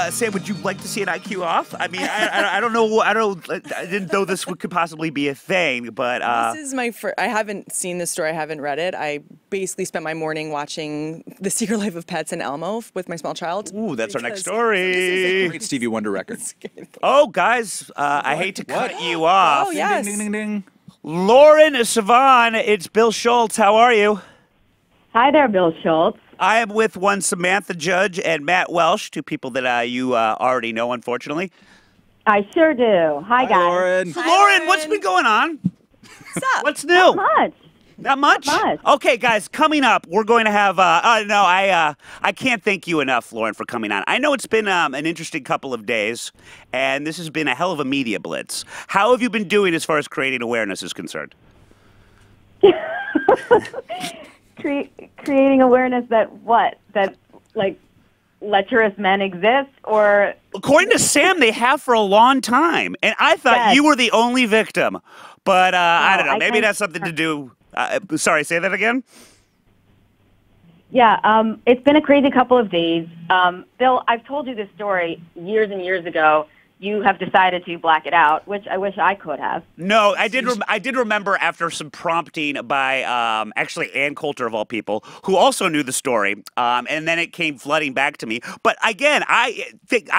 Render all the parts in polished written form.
Sam, would you like to see an IQ off? I mean, I don't know. I didn't know this could possibly be a thing, but this is my first. I haven't seen this story. I haven't read it. I basically spent my morning watching The Secret Life of Pets in Elmo with my small child. Ooh, that's our next story. Great Stevie Wonder record. Oh, guys, I hate to cut you off. Oh, yes. Ding, ding, ding, ding. Lauren Sivan, it's Bill Schultz. How are you? Hi there, Bill Schultz. I am with one Samantha Judge and Matt Welsh, two people that you already know, unfortunately. I sure do. Hi, guys. Lauren. So, Lauren, what's been going on? What's up? What's new? Not much. Not much? Not much. Okay, guys, coming up, we're going to have, I can't thank you enough, Lauren, for coming on. I know it's been an interesting couple of days, and this has been a hell of a media blitz. How have you been doing as far as creating awareness is concerned? Creating awareness that what? That, like, lecherous men exist, or... According to Sam, they have for a long time, and I thought you were the only victim. But I don't know, maybe it has something to do... sorry, say that again? Yeah, it's been a crazy couple of days. Bill, I've told you this story years and years ago. You have decided to black it out, which I wish I could have. No, I did remember after some prompting by actually Ann Coulter, of all people, who also knew the story, and then it came flooding back to me. But again, I guess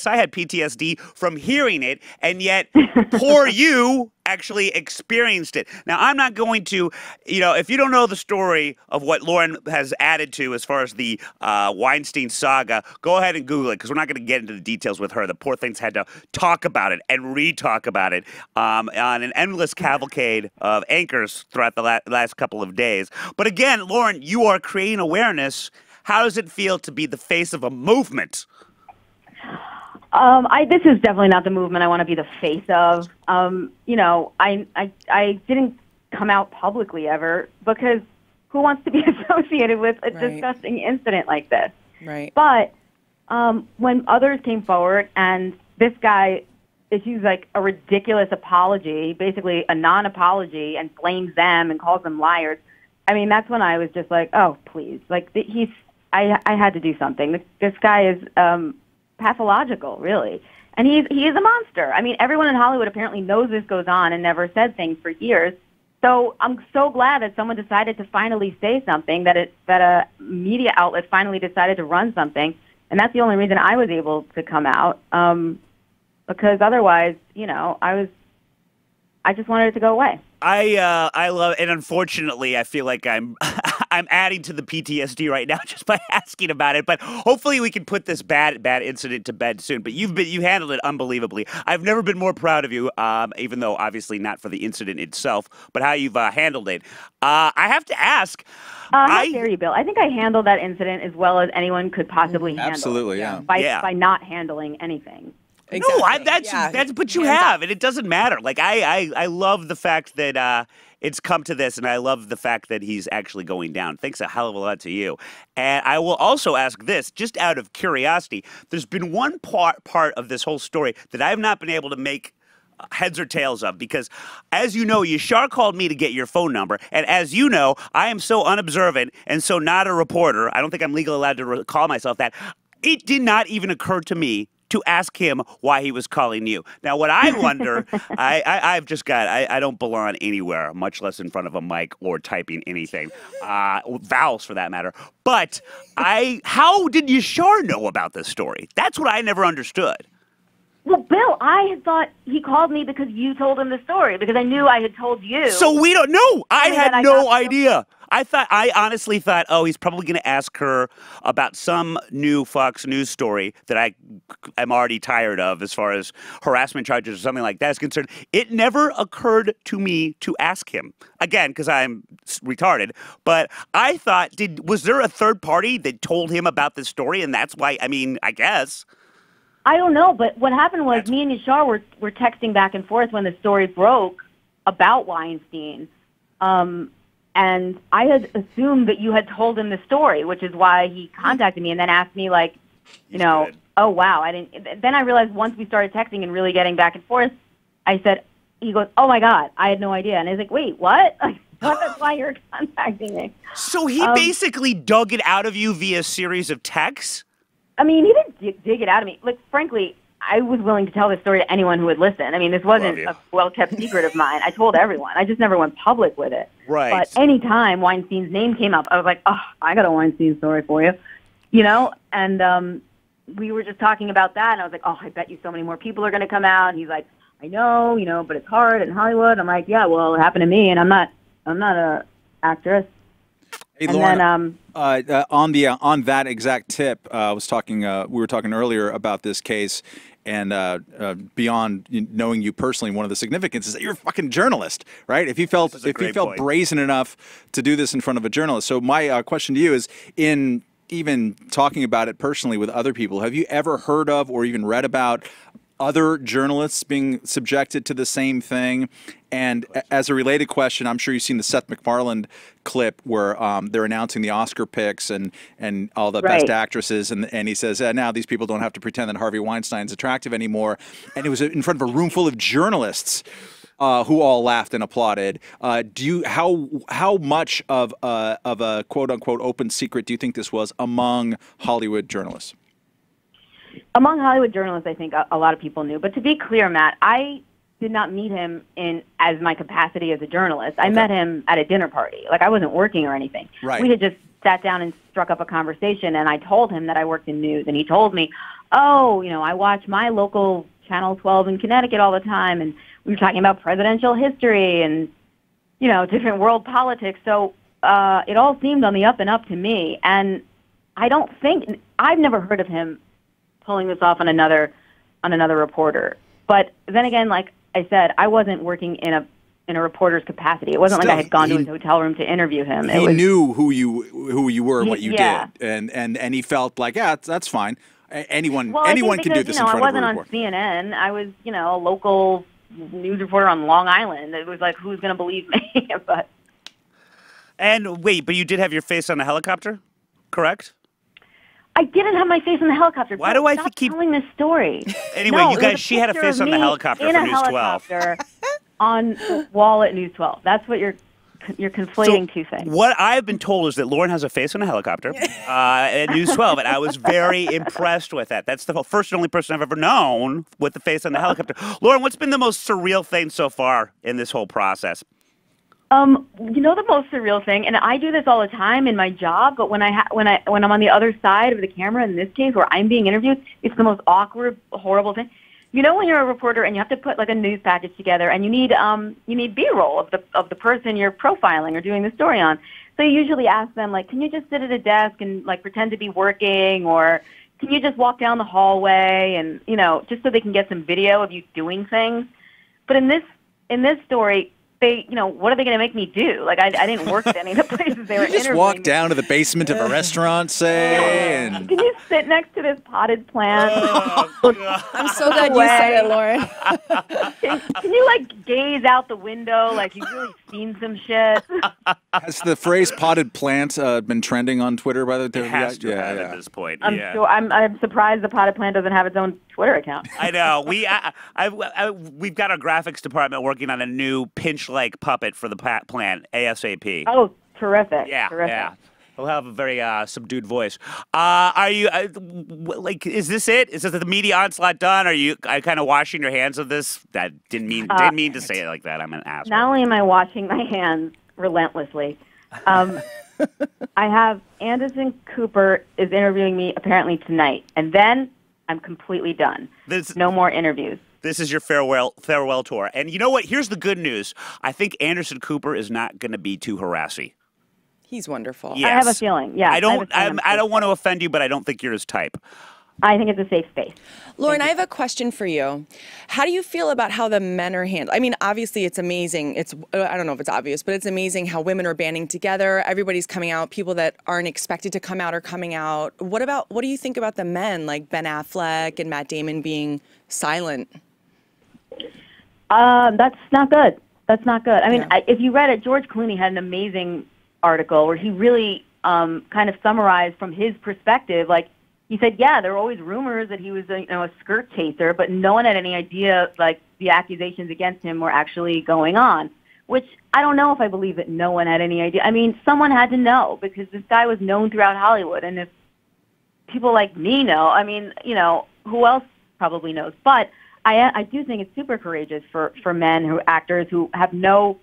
I had PTSD from hearing it, and yet poor you actually experienced it. Now, I'm not going to, if you don't know the story of what Lauren has added to as far as the Weinstein saga, go ahead and Google it, because we're not going to get into the details with her. The poor thing's had to talk about it and re-talk about it on an endless cavalcade of anchors throughout the last couple of days. But again, Lauren, you are creating awareness. How does it feel to be the face of a movement? This is definitely not the movement I want to be the face of. I didn't come out publicly ever because who wants to be associated with a disgusting incident like this? Right. But when others came forward and this guy issues like a ridiculous apology, basically a non-apology, and blames them and calls them liars, I mean, that's when I was just like, oh, please. Like, I had to do something. This guy is pathological, really. And he is a monster. I mean, everyone in Hollywood apparently knows this goes on and never said things for years. So I'm so glad that someone decided to finally say something, that a media outlet finally decided to run something. And that's the only reason I was able to come out. Because otherwise, I just wanted it to go away. I love it, and unfortunately, I feel like I'm adding to the PTSD right now just by asking about it. But hopefully, we can put this bad incident to bed soon. But you handled it unbelievably. I've never been more proud of you, even though obviously not for the incident itself, but how you've handled it. I have to ask. How dare you, Bill? I think I handled that incident as well as anyone could possibly handle. Absolutely, yeah. By not handling anything. Exactly. No, that's but you have, and it doesn't matter. Like I love the fact that it's come to this, and I love the fact that he's actually going down. Thanks a hell of a lot to you. And I will also ask this, just out of curiosity. There's been one part of this whole story that I have not been able to make heads or tails of, because as you know, Yashar called me to get your phone number, and as you know, I am so unobservant and so not a reporter. I don't think I'm legally allowed to call myself that. It did not even occur to me to ask him why he was calling you. Now, what I wonder, I don't belong anywhere, much less in front of a mic or typing anything, vowels for that matter. But how did Yashar know about this story? That's what I never understood. Well, Bill, I had thought he called me because you told him the story, because I knew I had told you. So we don't know. I had no idea. I honestly thought, oh, he's probably going to ask her about some new Fox News story that I'm already tired of as far as harassment charges or something like that is concerned. It never occurred to me to ask him. Again, because I'm retarded. But I thought, was there a third party that told him about this story? And that's why, I guess. I don't know, but what happened was me and Yashar were texting back and forth when the story broke about Weinstein. And I had assumed that you had told him the story, which is why he contacted me and then asked me, like, oh, wow. I didn't. Then I realized once we started texting and really getting back and forth, I said, he goes, oh, my God, I had no idea. And I was like, wait, what? That's why you're contacting me. So he basically dug it out of you via a series of texts? I mean, he didn't dig it out of me. Like, frankly, I was willing to tell this story to anyone who would listen. I mean, this wasn't a well-kept secret of mine. I told everyone. I just never went public with it. Right. But any time Weinstein's name came up, I was like, oh, I got a Weinstein story for you. You know? And we were just talking about that, and I was like, oh, I bet you so many more people are going to come out. And he's like, I know, you know, but it's hard in Hollywood. I'm like, yeah, well, it happened to me, and I'm not a actress. Hey, and Lauren, then, on that exact tip, we were talking earlier about this case, and beyond knowing you personally, one of the significance is that you're a fucking journalist, right? If you felt brazen enough to do this in front of a journalist. So my question to you is, in even talking about it personally with other people, have you ever heard of or even read about other journalists being subjected to the same thing? And as a related question, I'm sure you've seen the Seth MacFarlane clip where they're announcing the Oscar picks and all the best actresses, and he says, now these people don't have to pretend that Harvey Weinstein's attractive anymore. And it was in front of a room full of journalists who all laughed and applauded. How much of a quote unquote open secret do you think this was among Hollywood journalists? Among Hollywood journalists, I think a lot of people knew. But to be clear, Matt, I did not meet him as my capacity as a journalist. I met him at a dinner party. Like, I wasn't working or anything. Right. We had just sat down and struck up a conversation, and I told him that I worked in news. And he told me, oh, you know, I watch my local Channel 12 in Connecticut all the time. And we were talking about presidential history and, you know, different world politics. So it all seemed on the up and up to me. And I've never heard of him pulling this off on another reporter. But then again, like I said, I wasn't working in a reporter's capacity. It wasn't like I had gone to his hotel room to interview him. He knew who you were and what you did, and he felt like, yeah, that's fine. Anyone can do this in front of a reporter. I wasn't on CNN. I was, you know, a local news reporter on Long Island. It was like, who's going to believe me? And wait, but you did have your face on a helicopter, correct? I didn't have my face on the helicopter. Why do I keep telling this story? Anyway, you guys, she had a face on the helicopter for News 12. On the wall at News 12. That's what you're conflating two things. What I've been told is that Lauren has a face on a helicopter at News 12, and I was very impressed with that. That's the first and only person I've ever known with the face on the helicopter. Lauren, what's been the most surreal thing so far in this whole process? You know, the most surreal thing, and I do this all the time in my job, but when I'm on the other side of the camera, in this case where I'm being interviewed, it's the most awkward, horrible thing. You know, when you're a reporter and you have to put like a news package together, and you need B-roll of the person you're profiling or doing the story on. So you usually ask them, like, can you just sit at a desk and like pretend to be working, or can you just walk down the hallway, and, you know, just so they can get some video of you doing things. But in this story, you know, what are they going to make me do? Like, I didn't work at any of the places they were interviewing. Just walk down to the basement of a restaurant, say, and... Can you sit next to this potted plant? I'm so glad you said it, Lauren. Can you, like, gaze out the window like you've really seen some shit? Has the phrase potted plant been trending on Twitter by the way? It has to have at this point. I'm surprised the potted plant doesn't have its own Twitter account. I know. We've got our graphics department working on a new pinch-like puppet for the plant ASAP. Oh, terrific! Yeah, terrific. yeah. He'll have a very subdued voice. Are you like? Is this it? Is the media onslaught done? Are you kind of washing your hands of this? That didn't mean to say it like that. I'm an asshole. Not only am I washing my hands relentlessly, I have Anderson Cooper is interviewing me apparently tonight, and then I'm completely done. No more interviews. This is your farewell tour. And you know what? Here's the good news. I think Anderson Cooper is not going to be too harassy. He's wonderful. Yes. I have a feeling. Yeah. I don't want to offend you, but I don't think you're his type. I think it's a safe space. Lauren, I have a question for you. How do you feel about how the men are handled? I mean, obviously it's amazing. I don't know if it's obvious, but it's amazing how women are banding together. Everybody's coming out. People that aren't expected to come out are coming out. What do you think about the men, like Ben Affleck and Matt Damon, being silent? That's not good. That's not good. I mean, if you read it, George Clooney had an amazing article where he really kind of summarized from his perspective, like, he said, yeah, there were always rumors that he was a skirt chaser, but no one had any idea, like, the accusations against him were actually going on, which I don't know if I believe that no one had any idea. I mean, someone had to know because this guy was known throughout Hollywood, and if people like me know. I mean, you know, who else probably knows? But I do think it's super courageous for men actors who have no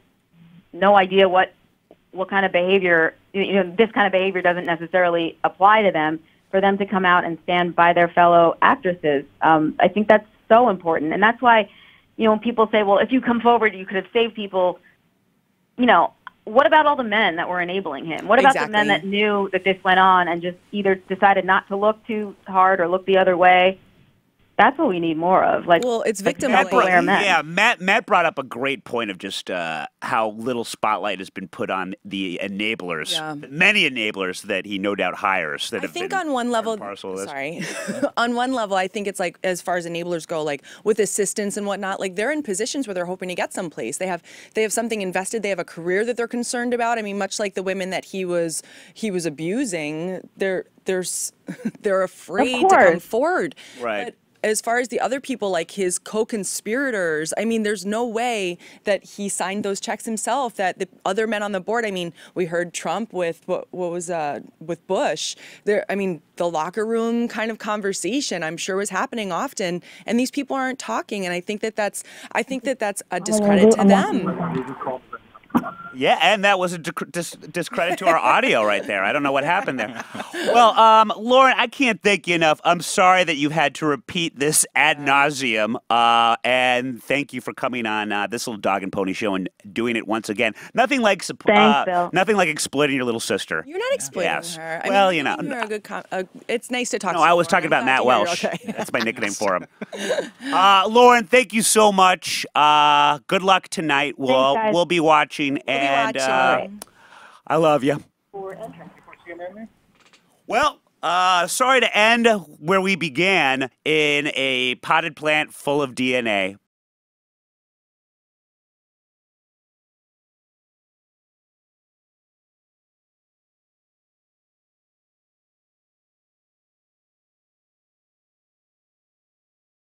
idea what kind of behavior, you know, this kind of behavior doesn't necessarily apply to them, for them to come out and stand by their fellow actresses. I think that's so important. And that's why, you know, when people say, well, if you come forward, you could have saved people, you know, what about all the men that were enabling him? What about the men that knew that this went on and just either decided not to look too hard or look the other way? That's what we need more of. Like, well, it's victim aware men. Yeah, Matt brought up a great point of just how little spotlight has been put on the enablers, many enablers that he no doubt hires. That I think on one level, on one level, I think it's like, as far as enablers go, like with assistants and whatnot, like they're in positions where they're hoping to get someplace. They have something invested. They have a career that they're concerned about. I mean, much like the women that he was abusing, they're afraid to come forward. Right. But as far as the other people, like his co-conspirators, I mean, there's no way that he signed those checks himself, that the other men on the board, I mean, we heard Trump with with Bush. There, I mean, the locker room kind of conversation, I'm sure, was happening often, and these people aren't talking, and I think that that's a discredit to them. Yeah, and that was a discredit to our audio right there. I don't know what happened there. Well, Lauren, I can't thank you enough. I'm sorry that you had to repeat this ad nauseum, and thank you for coming on this little dog and pony show and doing it once again. Nothing like nothing like exploiting your little sister. You're not exploiting her. Well, mean, you know, you're a good it's nice to talk to you. No, I was talking about Matt Welsh. Okay. That's my nickname for him. Lauren, thank you so much. Good luck tonight. We'll be watching. And I love you. Well, sorry to end where we began, in a potted plant full of DNA,